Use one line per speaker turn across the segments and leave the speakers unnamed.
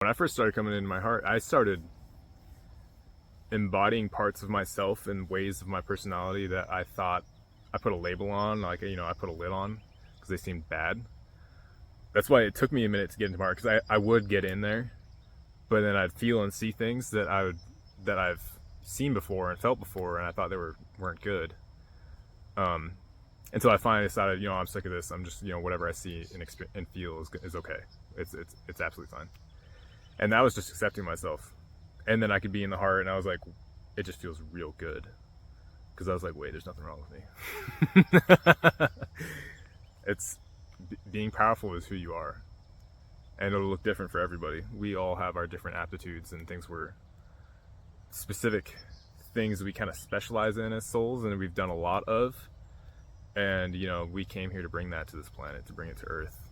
When I first started coming into my heart, I started embodying parts of myself and ways of my personality that I thought I put a label on, like, I put a lid on because they seemed bad. That's why it took me a minute to get into my heart, because I would get in there, but then I'd feel and see things that I've seen before and felt before, and I thought weren't good. Um, until I finally decided, I'm sick of this. I'm just, whatever I see and feel is okay. It's absolutely fine. And that was just accepting myself. And then I could be in the heart, and I was like, it just feels real good, because I was like, wait, there's nothing wrong with me. It's being powerful is who you are, and it'll look different for everybody. We all have our different aptitudes and things we're specific things we kind of specialize in as souls, and we've done a lot of. And we came here to bring that to this planet, to bring it to Earth,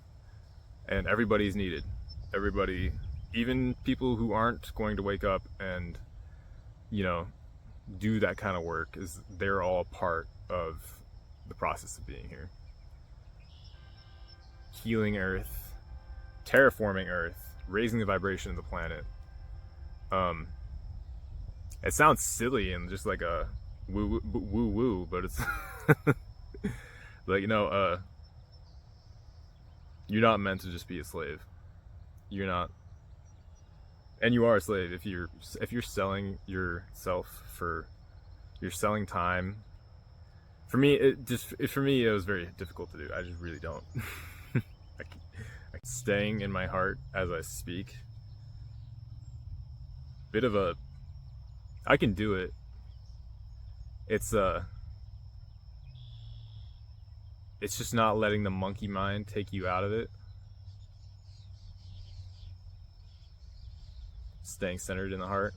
and everybody's needed. Everybody, even people who aren't going to wake up and do that kind of work, they're all a part of the process of being here. Healing Earth, terraforming Earth, raising the vibration of the planet. It sounds silly and just like a woo woo woo, but it's like, you're not meant to just be a slave. You're not, and you are a slave if you're selling yourself you're selling time. For me, it was very difficult to do. I just really don't. Staying in my heart as I speak. I can do it. It's just not letting the monkey mind take you out of it. Staying centered in the heart.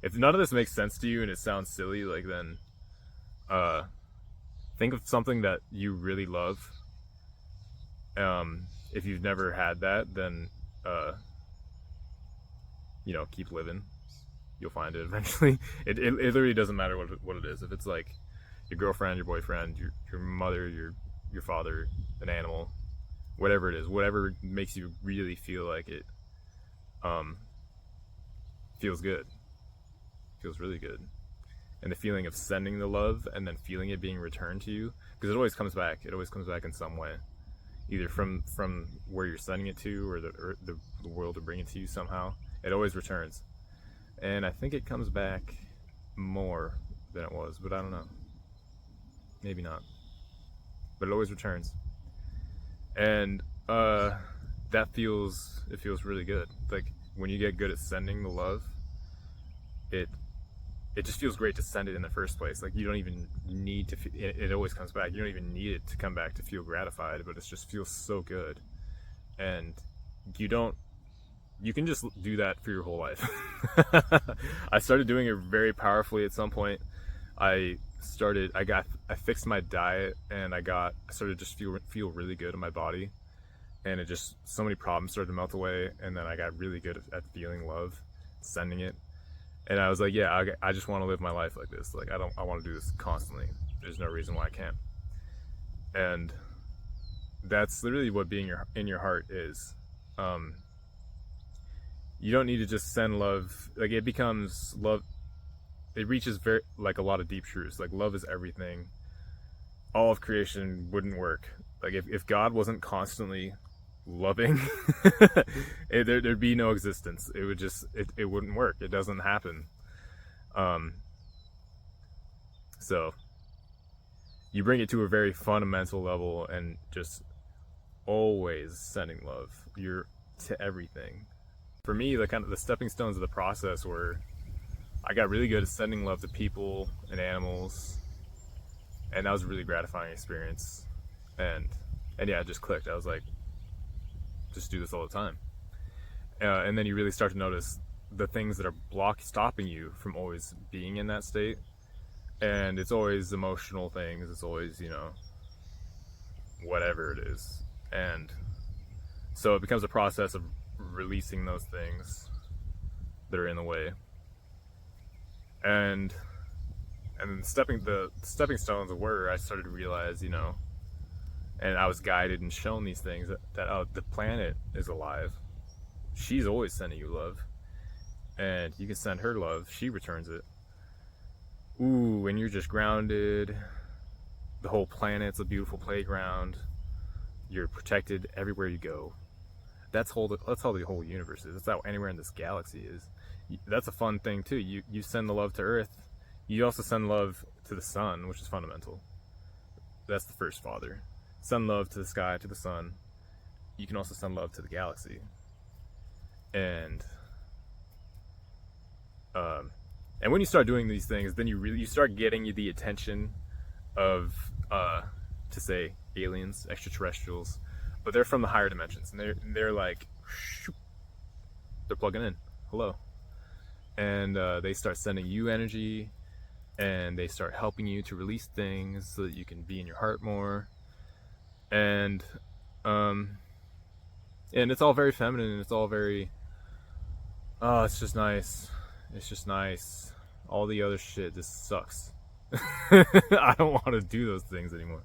If none of this makes sense to you and it sounds silly, then think of something that you really love. If you've never had that, then keep living. You'll find it eventually. It literally doesn't matter what it is. If it's like your girlfriend, your boyfriend, your mother, your father, an animal, whatever it is, whatever makes you really feel like it feels good, feels really good. And the feeling of sending the love and then feeling it being returned to you, because it always comes back in some way, either from where you're sending it to, or the world to bring it to you somehow. It always returns, and I think it comes back more than it was, but I don't know, maybe not, but it always returns. And it feels really good. Like, when you get good at sending the love, it just feels great to send it in the first place. Like, you don't even need to it always comes back. You don't even need it to come back to feel gratified, but it just feels so good. And you can just do that for your whole life. I started doing it very powerfully at some point. I fixed my diet, and I started to just feel really good in my body, and so many problems started to melt away, and then I got really good at feeling love, sending it, and I was like, yeah, I just want to live my life like this. Like, I want to do this constantly. There's no reason why I can't. And that's literally what being in your heart is. You don't need to just send love. Like, it becomes love. It reaches very, like, a lot of deep truths. Like, love is everything. All of creation wouldn't work. Like, if God wasn't constantly loving, there'd be no existence. It would it wouldn't work. It doesn't happen. So you bring it to a very fundamental level, and just always sending love. You're to everything. For me, the stepping stones of the process were, I got really good at sending love to people and animals, and that was a really gratifying experience. And yeah, it just clicked. I was like, just do this all the time. And then you really start to notice the things that are stopping you from always being in that state. And it's always emotional things. It's always, whatever it is. And so it becomes a process of releasing those things that are in the way. And the stepping stones were, I started to realize, And I was guided and shown these things that oh, the planet is alive. She's always sending you love, and you can send her love. She returns it. Ooh, and you're just grounded. The whole planet's a beautiful playground. You're protected everywhere you go. That's how the whole universe is. That's how anywhere in this galaxy is. That's a fun thing too. You send the love to Earth. You also send love to the sun, which is fundamental. That's the first father. Send love to the sky, to the sun. You can also send love to the galaxy. And and when you start doing these things, then you start getting the attention of to say aliens, extraterrestrials, but they're from the higher dimensions, and they're like, they're plugging in, hello, and they start sending you energy, and they start helping you to release things so that you can be in your heart more, and it's all very feminine, and it's all very, oh, it's just nice. It's just nice. All the other shit just sucks. I don't want to do those things anymore.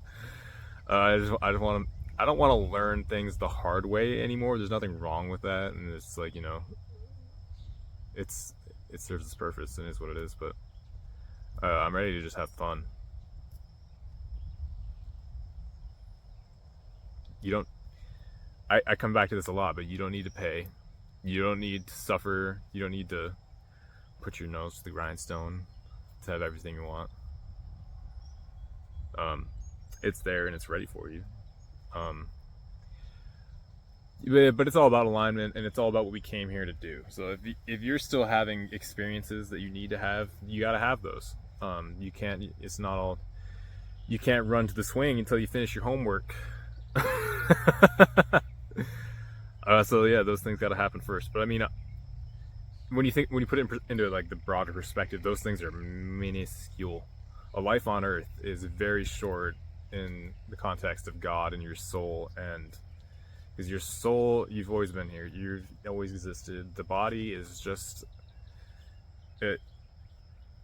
I just want to. I don't want to learn things the hard way anymore. There's nothing wrong with that, and it's like, it serves its purpose and is what it is. But I'm ready to just have fun. You don't. I come back to this a lot, but you don't need to pay. You don't need to suffer. You don't need to put your nose to the grindstone to have everything you want. It's there and it's ready for you. But it's all about alignment, and it's all about what we came here to do. So if you're still having experiences that you need to have, you got to have those. You can't. It's not all. You can't run to the swing until you finish your homework. So yeah, those things got to happen first. But I mean, when you put it into like the broader perspective, those things are minuscule. A life on Earth is very short in the context of God and your soul, and because your soul, you've always been here, you've always existed. The body is just it.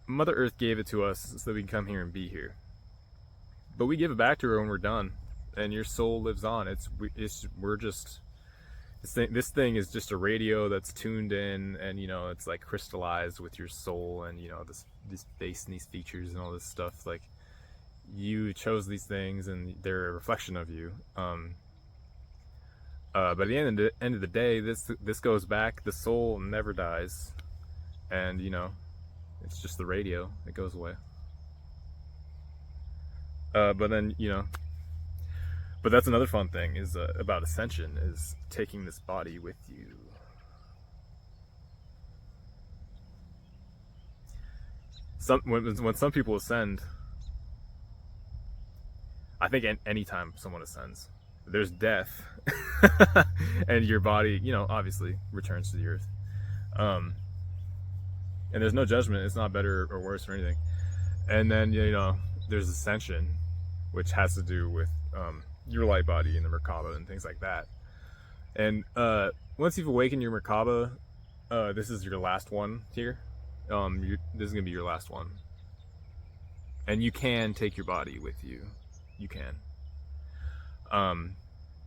Mother Earth gave it to us so that we can come here and be here, but we give it back to her when we're done, and your soul lives on. We're just. This thing is just a radio that's tuned in, and it's like crystallized with your soul, and this face and these features and all this stuff. Like, you chose these things, and they're a reflection of you. But at the end of the day, this goes back. The soul never dies, and it's just the radio. It goes away. But then But that's another fun thing is about Ascension, is taking this body with you. When some people ascend, I think anytime someone ascends, there's death, and your body, obviously returns to the earth. And there's no judgment. It's not better or worse or anything. And then there's Ascension, which has to do with your light body and the Merkaba and things like that. And once you've awakened your Merkaba, this is your last one here. This is gonna be your last one, and you can take your body with you. You can,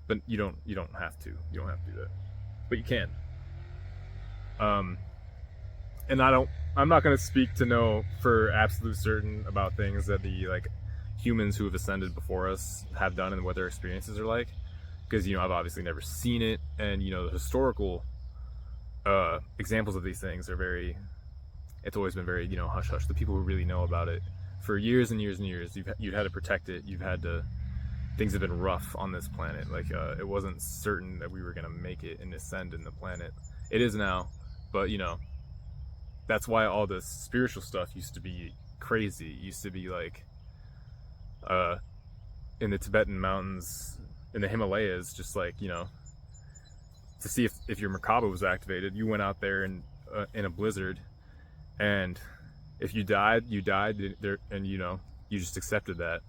but you don't have to. You don't have to do that, but you can. And I'm not gonna speak to know for absolute certain about things that the humans who have ascended before us have done and what their experiences are like, because I've obviously never seen it, and the historical examples of these things are very, it's always been very hush hush. The people who really know about it for years and years and years, you've had to protect it. Things have been rough on this planet. It wasn't certain that we were gonna make it and ascend in the planet. It is now, but that's why all this spiritual stuff used to be crazy. It used to be like in the Tibetan mountains, in the Himalayas, just to see if your Merkaba was activated, you went out there in a blizzard, and if you died there, and you just accepted that.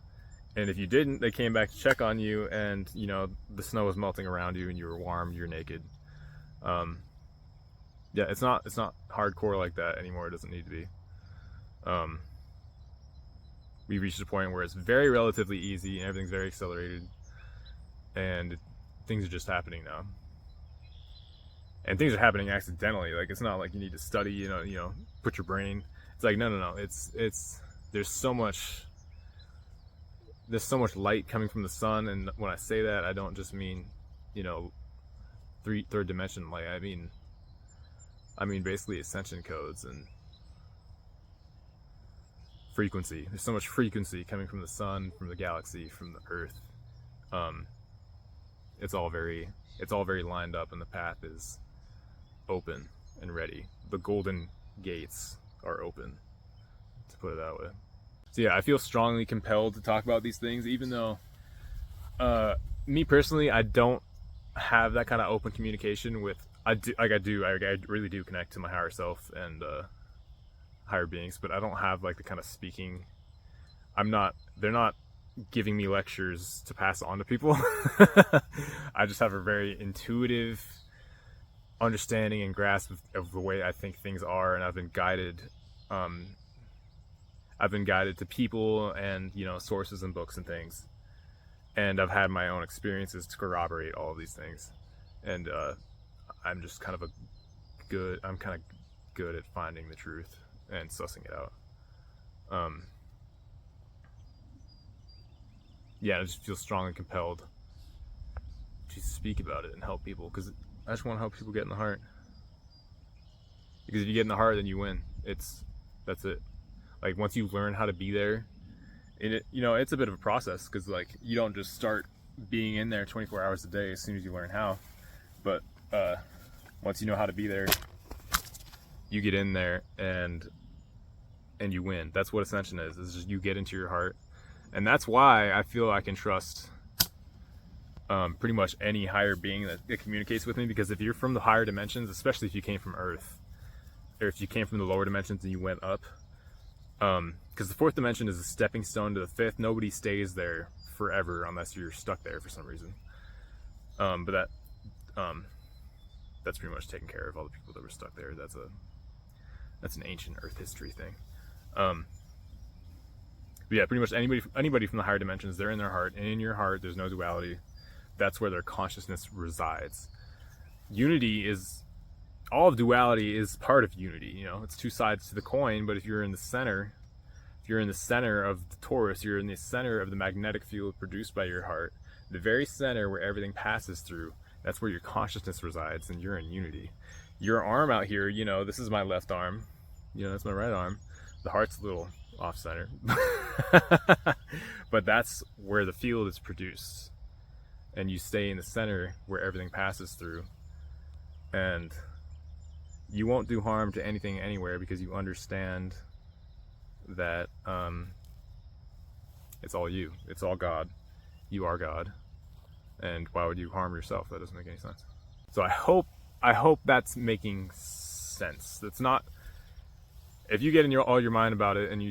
And if you didn't, they came back to check on you, and the snow was melting around you, and you were warm, you're naked. Yeah, it's not hardcore like that anymore. It doesn't need to be. We reached a point where it's very relatively easy and everything's very accelerated. and things are just happening now. And things are happening accidentally. Like, it's not like you need to study, put your brain. It's like, no. It's there's so much light coming from the sun, and when I say that, I don't just mean, third dimension light. I mean basically ascension codes and frequency. There's so much frequency coming from the sun, from the galaxy, from the earth. It's all very lined up, and the path is open and ready. The golden gates are open, to put it that way. So yeah, I feel strongly compelled to talk about these things, even though me personally, I don't have that kind of open communication with. I really do connect to my higher self and higher beings, but I don't have like the kind of speaking. They're not giving me lectures to pass on to people. I just have a very intuitive understanding and grasp of the way I think things are, and I've been guided to people and sources and books and things, and I've had my own experiences to corroborate all of these things, and I'm just kind of good at finding the truth and sussing it out. Yeah, I just feel strongly compelled to speak about it and help people, because I just want to help people get in the heart. Because if you get in the heart, then you win. That's it. Like, once you learn how to be there, and it's a bit of a process, because like, you don't just start being in there 24 hours a day as soon as you learn how. But once you know how to be there, you get in there and you win. That's what Ascension is. It's just you get into your heart. And that's why I feel I can trust pretty much any higher being that communicates with me, because if you're from the higher dimensions, especially if you came from Earth, or if you came from the lower dimensions and you went up, because the fourth dimension is a stepping stone to the fifth. Nobody stays there forever unless you're stuck there for some reason. But that's pretty much taken care of. All the people that were stuck there. That's an ancient Earth history thing. But yeah, pretty much anybody from the higher dimensions, they're in their heart, and in your heart there's no duality. That's where their consciousness resides. All of duality is part of unity. It's two sides to the coin, but if you're in the center of the torus, you're in the center of the magnetic field produced by your heart, the very center where everything passes through. That's where your consciousness resides, and you're in unity. Your arm out here, this is my left arm, that's my right arm. The heart's a little off center, but that's where the field is produced, and you stay in the center where everything passes through, and you won't do harm to anything anywhere, because you understand that it's all you, it's all God, you are God, and why would you harm yourself? That doesn't make any sense. So I hope that's making sense. That's not, if you get in all your mind about it and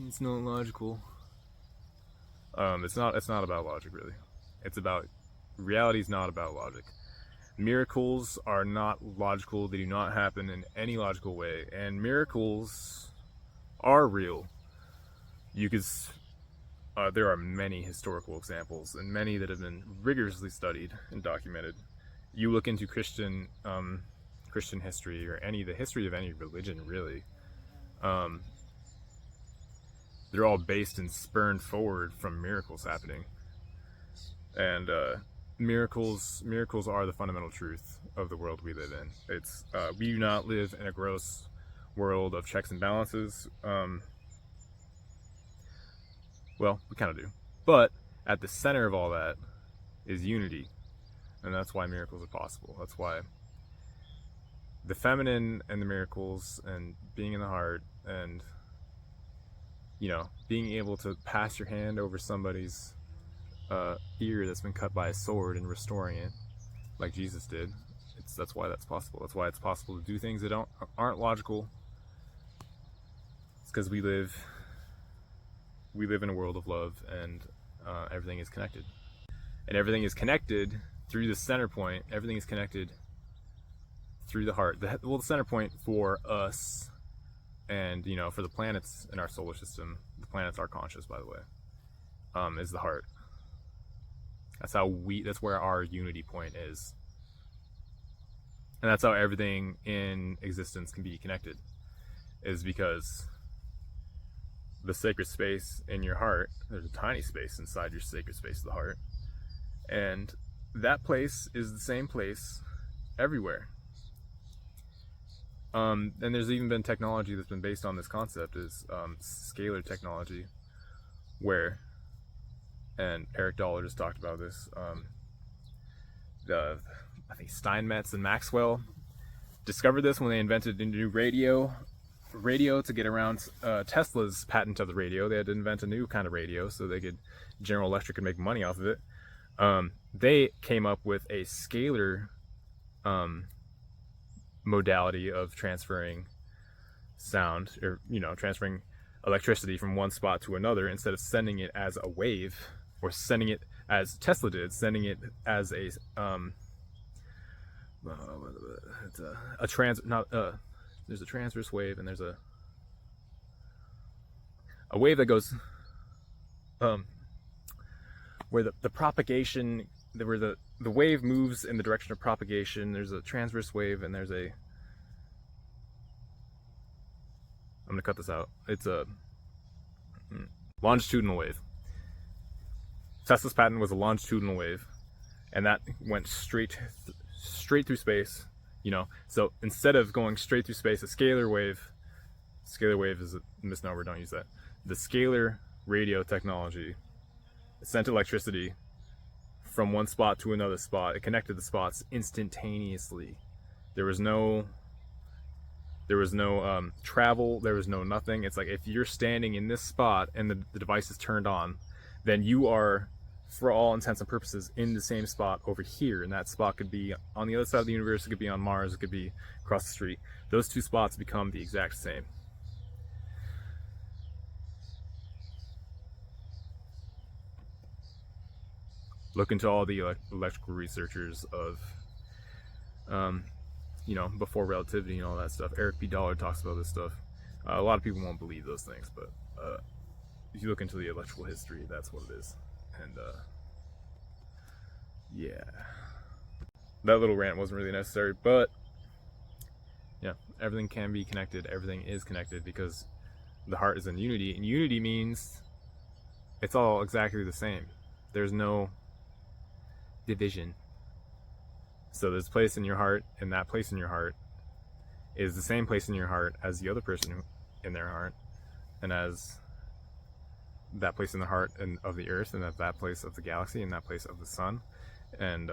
it's not logical, it's not about logic, really. It's about, reality is not about logic. Miracles are not logical. They do not happen in any logical way, and miracles are real. There are many historical examples, and many that have been rigorously studied and documented. You look into Christian history, or the history of any religion, really. They're all based and spurned forward from miracles happening, and miracles are the fundamental truth of the world we live in. We do not live in a gross world of checks and balances. Well, we kind of do, but at the center of all that is unity, and that's why miracles are possible. That's why the feminine and the miracles, and being in the heart, and being able to pass your hand over somebody's ear that's been cut by a sword and restoring it, like Jesus did. That's why that's possible. That's why it's possible to do things that aren't logical. It's because we live in a world of love, and everything is connected. And everything is connected through the center point. Everything is connected through the heart. The center point for us, and for the planets in our solar system, the planets are conscious, by the way, is the heart. That's where our unity point is. And that's how everything in existence can be connected, is because the sacred space in your heart, there's a tiny space inside your sacred space of the heart, and that place is the same place everywhere. And there's even been technology that's been based on this concept, is scalar technology, where, and Eric Dollar just talked about this, I think Steinmetz and Maxwell discovered this when they invented a new radio to get around Tesla's patent of the radio. They had to invent a new kind of radio so General Electric could make money off of it. They came up with a scalar modality of transferring sound, or transferring electricity from one spot to another, instead of sending it as a wave, or sending it as Tesla did, sending it as there's a transverse wave, and there's a wave that goes where the propagation, where the wave moves in the direction of propagation. There's a transverse wave, and there's a, I'm gonna cut this out, it's a longitudinal wave. Tesla's patent was a longitudinal wave, and that went straight through space. So instead of going straight through space, a scalar wave is a misnomer, don't use that. The scalar radio technology sent electricity from one spot to another spot. It connected the spots instantaneously. There was no travel, there was no nothing. It's like, if you're standing in this spot and the device is turned on, then you are, for all intents and purposes, in the same spot over here, and that spot could be on the other side of the universe, it could be on Mars, it could be across the street. Those two spots become the exact same. Look into all the electrical researchers of before relativity and all that stuff. Eric B. Dollar talks about this stuff. A lot of people won't believe those things, but if you look into the electrical history, that's what it is. And yeah, that little rant wasn't really necessary, but yeah, everything can be connected. Everything is connected because the heart is in unity, and unity means it's all exactly the same. There's no division. So there's a place in your heart, and that place in your heart is the same place in your heart as the other person in their heart, and as that place in the heart and of the earth, and at that place of the galaxy, and that place of the sun. And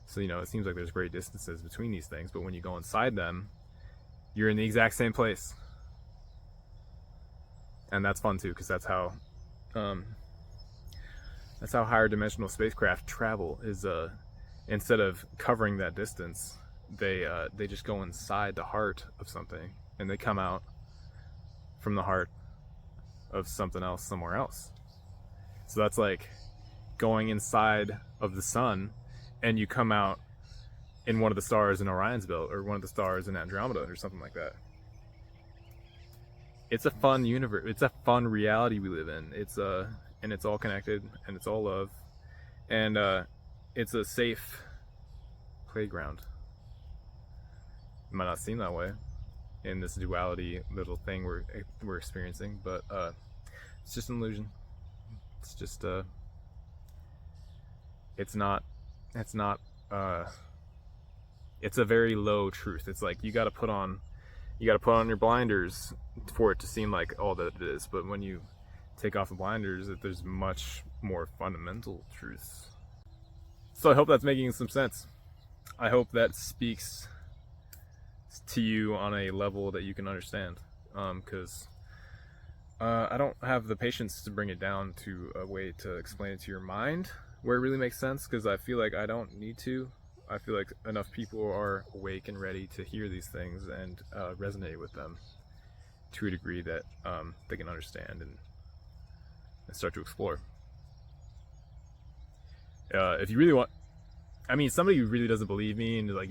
so it seems like there's great distances between these things, but when you go inside them, you're in the exact same place. And that's fun too, because that's how higher dimensional spacecraft travel, is instead of covering that distance, they just go inside the heart of something, and they come out from the heart of something else somewhere else. So that's like going inside of the sun, and you come out in one of the stars in Orion's belt, or one of the stars in Andromeda, or something like that. It's a fun universe. It's a fun reality we live in. And it's all connected, and it's all love, and it's a safe playground. It might not seem that way in this duality little thing we're experiencing, but it's just an illusion. It's just it's a very low truth. It's like you got to put on your blinders for it to seem like all that it is, but when you take off the blinders, there's much more fundamental truths. So I hope that's making some sense. I hope that speaks to you on a level that you can understand, because I don't have the patience to bring it down to a way to explain it to your mind where it really makes sense, because I feel like I don't need to. I feel like enough people are awake and ready to hear these things and resonate with them to a degree that they can understand and start to explore. If you really want, somebody who really doesn't believe me and is like,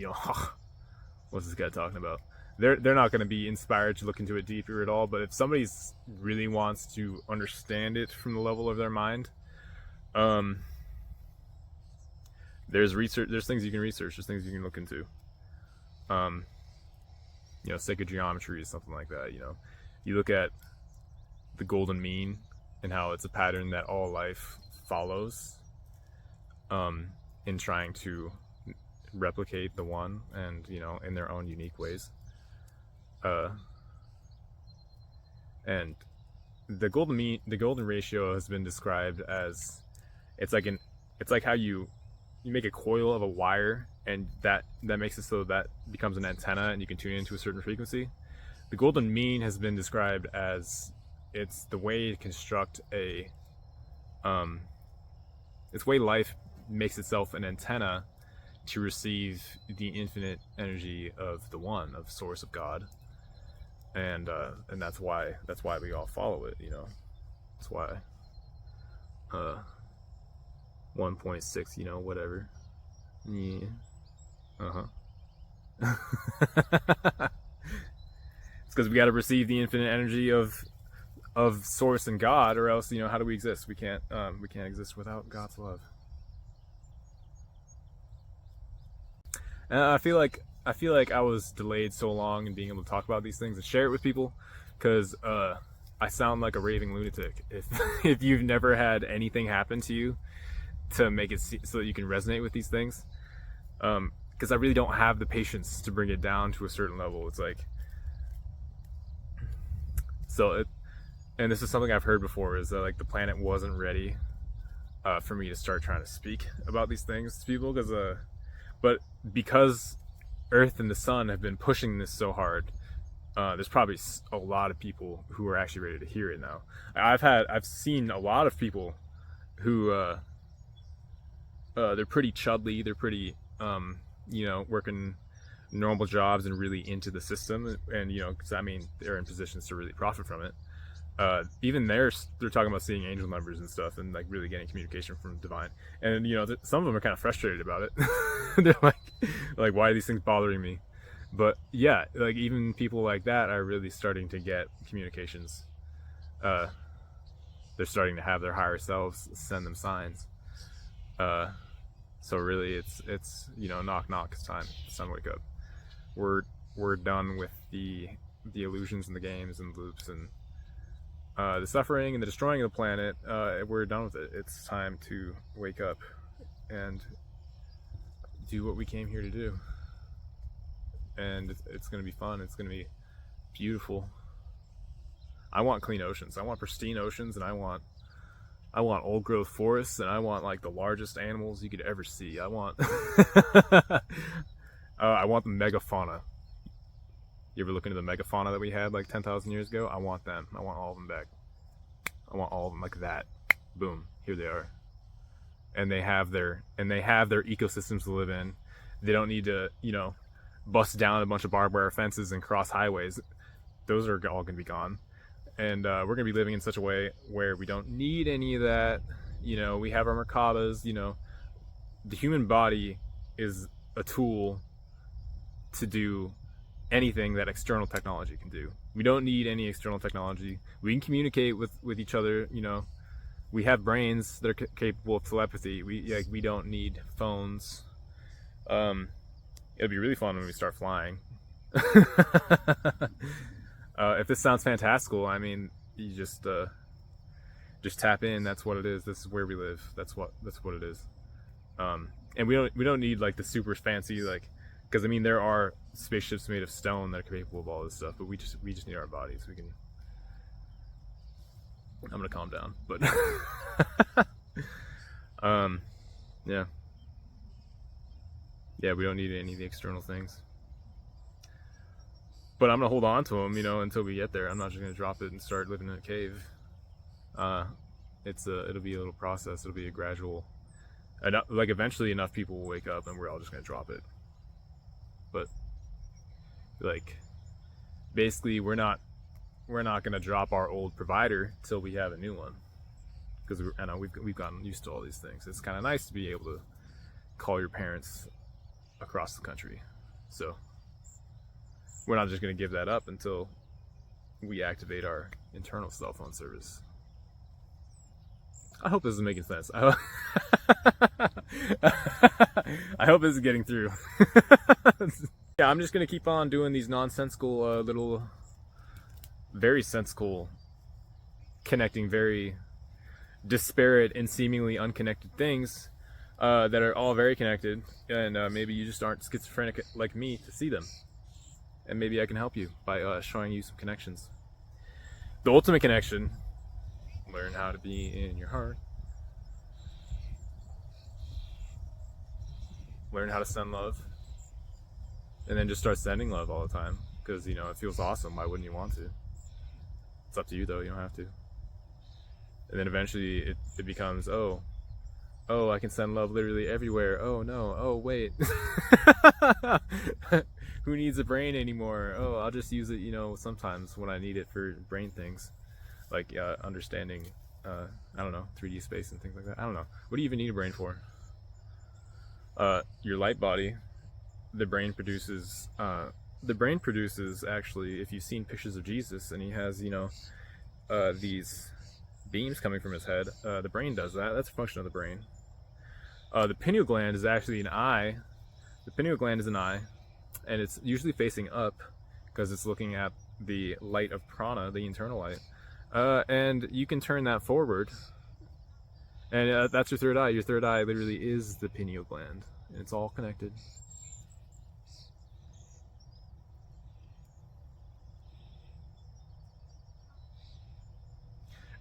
what's this guy talking about? They're not going to be inspired to look into it deeper at all. But if somebody really wants to understand it from the level of their mind, There's research. There's things you can research. There's things you can look into. Sacred geometry is something like that. You look at the golden mean and how it's a pattern that all life follows, in trying to replicate the one, and in their own unique ways. And the golden ratio has been described as it's like how you make a coil of a wire, and that makes it so that becomes an antenna and you can tune into a certain frequency. The golden mean has been described as it's the way to construct it's way life makes itself an antenna to receive the infinite energy of the one, of source, of God. And that's why we all follow it. That's why 1.6, whatever. Yeah. It's because we got to receive the infinite energy of source and God, or else how do we exist? We can't exist without God's love. And I feel like I was delayed so long in being able to talk about these things and share it with people, because I sound like a raving lunatic if you've never had anything happen to you to make it so that you can resonate with these things. Because I really don't have the patience to bring it down to a certain level. It's like, and this is something I've heard before, is that like the planet wasn't ready for me to start trying to speak about these things to people, but because Earth and the sun have been pushing this so hard, there's probably a lot of people who are actually ready to hear it now. I've seen a lot of people who they're pretty chudly, they're pretty working normal jobs and really into the system, and because they're in positions to really profit from it. Even they're talking about seeing angel numbers and stuff, and like really getting communication from divine. And some of them are kind of frustrated about it. They're like, why are these things bothering me? But yeah, like even people like that are really starting to get communications. They're starting to have their higher selves send them signs. So really, it's knock knock, it's time. Wake up. We're done with the illusions and the games and the loops and the suffering and the destroying of the planet. We're done with it. It's time to wake up and do what we came here to do. And it's going to be fun. It's going to be beautiful. I want clean oceans. I want pristine oceans, and I want old growth forests, and I want like the largest animals you could ever see. I want I want the megafauna. You ever look into the megafauna that we had like 10,000 years ago? I want them. I want all of them back. I want all of them like that. Boom, here they are. And they have their ecosystems to live in. They don't need to, bust down a bunch of barbed wire fences and cross highways. Those are all going to be gone. And we're going to be living in such a way where we don't need any of that. We have our merkatas. The human body is a tool to do anything that external technology can do. We don't need any external technology. We can communicate with each other. We have brains that are capable of telepathy. We don't need phones. It'll be really fun when we start flying. If this sounds fantastical, you just tap in. That's what it is. This is where we live. That's what it is. And we don't need like the super fancy, like, because there are spaceships made of stone that are capable of all this stuff, but we just need our bodies. We can. I'm gonna calm down, but yeah, we don't need any of the external things. But I'm gonna hold on to them, until we get there. I'm not just gonna drop it and start living in a cave. It'll be a little process. It'll be a gradual. Like eventually, enough people will wake up, and we're all just gonna drop it. But like, basically, we're not gonna drop our old provider till we have a new one, because we've gotten used to all these things. It's kind of nice to be able to call your parents across the country. So we're not just gonna give that up until we activate our internal cell phone service. I hope this is making sense. I hope this is getting through. Yeah, I'm just gonna keep on doing these nonsensical little, very sensical, connecting very disparate and seemingly unconnected things that are all very connected, and maybe you just aren't schizophrenic like me to see them, and maybe I can help you by showing you some connections. The ultimate connection: learn how to be in your heart, learn how to send love, and then just start sending love all the time, because you know it feels awesome. Why wouldn't you want to? It's up to you though, you don't have to. And then eventually it becomes, oh, I can send love literally everywhere. Oh no, oh wait. Who needs a brain anymore? Oh, I'll just use it, you know, sometimes when I need it for brain things, like understanding, I don't know, 3D space and things like that. I don't know. What do you even need a brain for? Your light body, the brain produces actually, if you've seen pictures of Jesus and he has, you know, these beams coming from his head, the brain does that. That's a function of the brain. The pineal gland is actually an eye. The pineal gland is an eye, and it's usually facing up because it's looking at the light of prana, the internal light. And you can turn that forward, and that's your third eye. Your third eye literally is the pineal gland. It's all connected.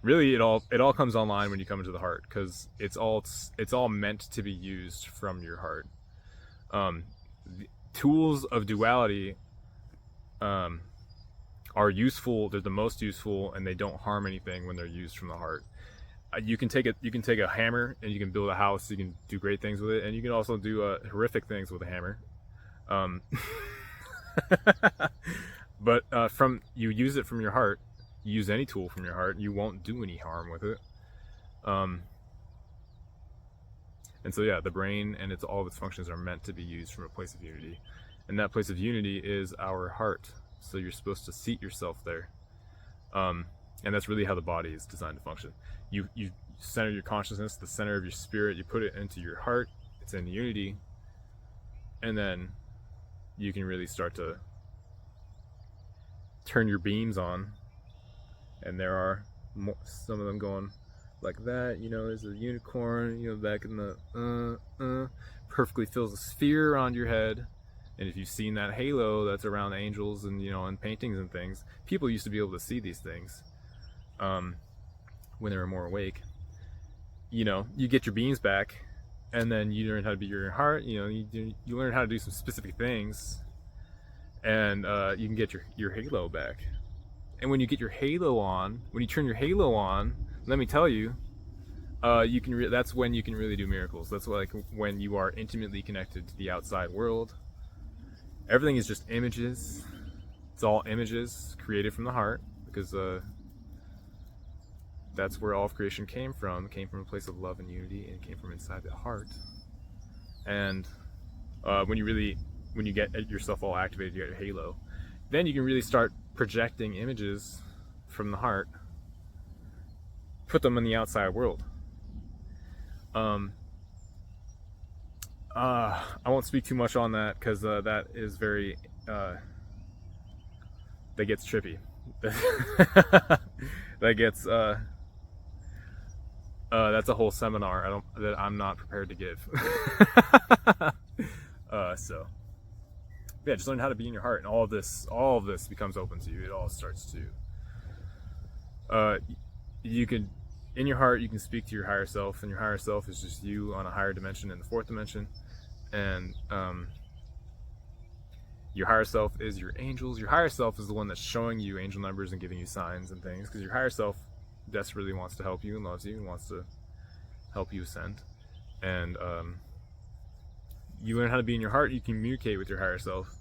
Really, it all comes online when you come into the heart, because it's all meant to be used from your heart. Tools of duality are useful. They're the most useful, and they don't harm anything when they're used from the heart. You can take a hammer and you can build a house. You can do great things with it, and you can also do horrific things with a hammer. But you use it from your heart. You use any tool from your heart, you won't do any harm with it. And so yeah, the brain and all of its functions are meant to be used from a place of unity, and that place of unity is our heart. So you're supposed to seat yourself there, and that's really how the body is designed to function. You center your consciousness, the center of your spirit, you put it into your heart. It's in unity, and then you can really start to turn your beams on. And there are some of them going like that, you know. There's a unicorn, you know, back in the perfectly fills a sphere around your head. And if you've seen that halo that's around angels and, you know, in paintings and things, people used to be able to see these things when they were more awake. You know, you get your beams back, and then you learn how to be your heart. You know, you learn how to do some specific things, and you can get your halo back. And when you get your halo on, when you turn your halo on, let me tell you, you can. That's when you can really do miracles. That's like when you are intimately connected to the outside world. Everything is just images. It's all images created from the heart, because that's where all of creation came from. It came from a place of love and unity, and it came from inside the heart. And when you get yourself all activated, you get your halo. Then you can really start projecting images from the heart, put them in the outside world. I won't speak too much on that, because that is very that gets trippy. That gets that's a whole seminar that I'm not prepared to give. So yeah, just learn how to be in your heart, and all of this becomes open to you. It all starts to you can, in your heart, you can speak to your higher self, and your higher self is just you on a higher dimension, in the fourth dimension. And your higher self is your angels. Your higher self is the one that's showing you angel numbers and giving you signs and things, because your higher self desperately wants to help you and loves you and wants to help you ascend. And you learn how to be in your heart. You communicate with your higher self.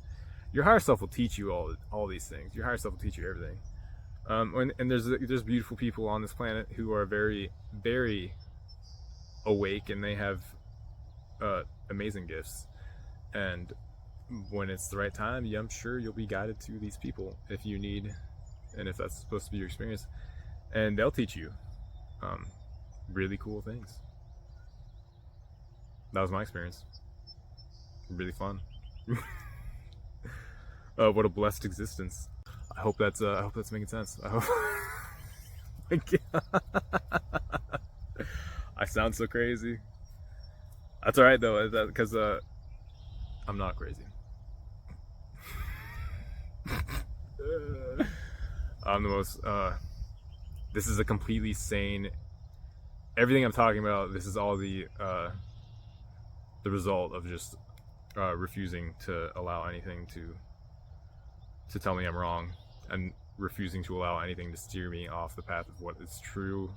Your higher self will teach you all these things. Your higher self will teach you everything. And there's beautiful people on this planet who are very, very awake, and they have amazing gifts. And when it's the right time, I'm sure you'll be guided to these people if you need, and if that's supposed to be your experience, and they'll teach you. really cool things. That was my experience. Really fun. What a blessed existence. I hope that's making sense. I hope. I sound so crazy. That's all right though, because I'm not crazy. I'm the most. This is a completely sane. Everything I'm talking about. This is all the result of just refusing to allow anything to tell me I'm wrong, and refusing to allow anything to steer me off the path of what is true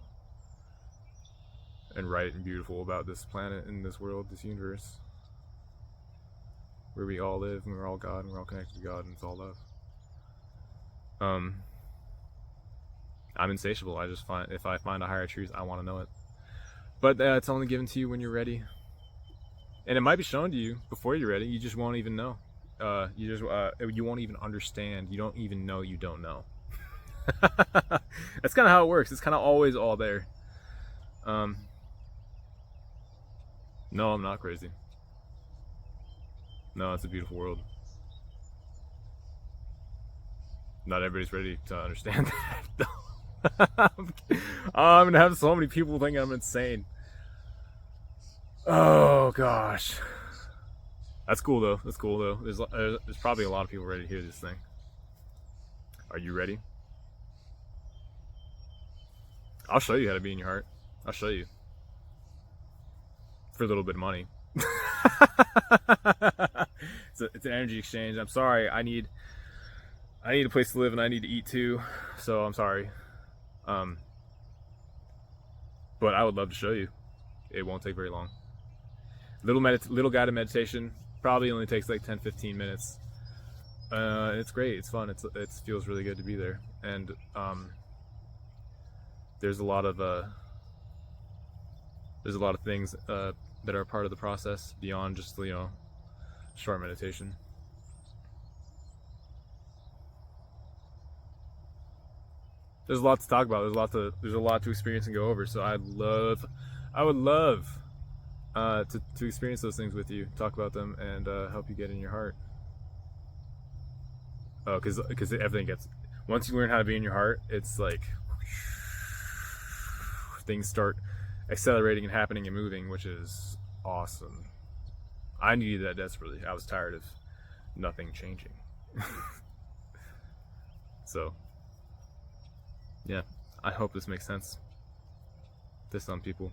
and right and beautiful about this planet and this world, this universe, where we all live and we're all God and we're all connected to God and it's all love. I'm insatiable. I just find, if I find a higher truth, I want to know it. But it's only given to you when you're ready, and it might be shown to you before you're ready. You just won't even know. You won't even understand. You don't even know you don't know. That's kind of how it works. It's kind of always all there. No, I'm not crazy. No, it's a beautiful world. Not everybody's ready to understand that. I'm gonna have so many people thinking I'm insane. Oh gosh, that's cool though. That's cool though. There's probably a lot of people ready to hear this thing. Are you ready? I'll show you how to be in your heart. I'll show you for a little bit of money. It's an energy exchange. I'm sorry. I need a place to live and I need to eat too. So I'm sorry. But I would love to show you. It won't take very long. Little guided meditation probably only takes like 10-15 minutes. It's great. It's fun. It feels really good to be there. And there's a lot of things that are part of the process beyond just short meditation. There's a lot to talk about. There's a lot to experience and go over. So I would love to experience those things with you, talk about them, and help you get in your heart. Because everything gets, once you learn how to be in your heart, it's like things start accelerating and happening and moving, which is awesome. I needed that desperately. I was tired of nothing changing. So yeah, I hope this makes sense to some people.